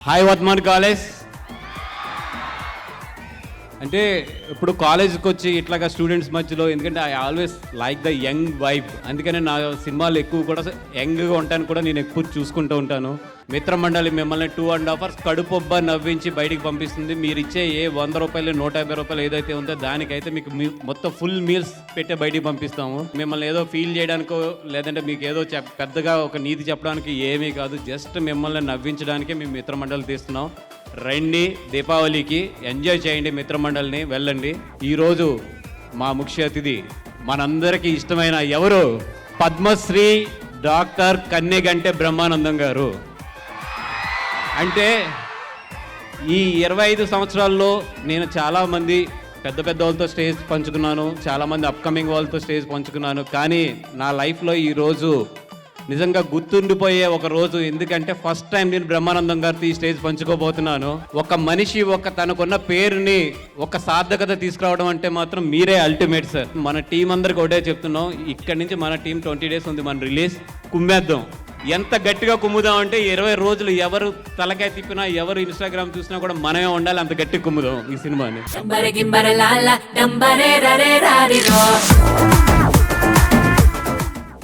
Hi Vardhaman college అంటే ఇప్పుడు కాలేజ్కి వచ్చి ఇట్లాగా స్టూడెంట్స్ మధ్యలో, ఎందుకంటే I always like the young vibe, అందుకనే నా సినిమాలు ఎక్కువ కూడా యంగ్గా ఉంటాను కూడా నేను ఎక్కువ చూసుకుంటూ ఉంటాను. మిత్రమండలి మిమ్మల్ని 2.5 hours కడుపొబ్బ నవ్వించి బయటికి పంపిస్తుంది. మీరు ఇచ్చే ఏ 100 రూపాయలు 150 రూపాయలు ఏదైతే ఉందో దానికైతే మీకు మొత్తం ఫుల్ మీల్స్ పెట్టే బయటికి పంపిస్తాము. మిమ్మల్ని ఏదో ఫీల్ చేయడానికో లేదంటే మీకు ఏదో పెద్దగా ఒక నీతి చెప్పడానికి ఏమీ కాదు, జస్ట్ మిమ్మల్ని నవ్వించడానికే మేము మిత్రమండలి తీస్తున్నాం. రండి, దీపావళికి ఎంజాయ్ చేయండి, మిత్రమండలిని వెళ్ళండి. ఈరోజు మా ముఖ్య అతిథి మనందరికీ ఇష్టమైన ఎవరు, పద్మశ్రీ డాక్టర్ కన్నెగంటె బ్రహ్మానందం గారు. అంటే ఈ 25 సంవత్సరాల్లో నేను చాలామంది పెద్ద పెద్ద వాళ్ళతో స్టేజ్ పంచుకున్నాను, చాలామంది అప్కమింగ్ వాళ్ళతో స్టేజ్ పంచుకున్నాను. కానీ నా లైఫ్లో ఈరోజు నిజంగా గుర్తుండిపోయే ఒక రోజు, ఎందుకంటే ఫస్ట్ టైం నేను బ్రహ్మానందం గారితో ఈ స్టేజ్ పంచుకోబోతున్నాను. ఒక మనిషి తనకున్న పేరుని ఒక సార్థకత తీసుకురావడం అంటే మాత్రం మీరే అల్టిమేట్ సార్. మన టీం అందరికి ఒకటే చెప్తున్నాం, ఇక్కడి నుంచి మన టీం 20 days ఉంది మన రిలీజ్, కుమ్మేద్దాం. ఎంత గట్టిగా కుమ్ముదాం అంటే 20 రోజులు ఎవరు తలకాయ తిప్పినా, ఎవరు ఇన్స్టాగ్రామ్ చూసినా కూడా మనమే ఉండాలి, అంత గట్టి కుమ్ముదాం ఈ సినిమాని.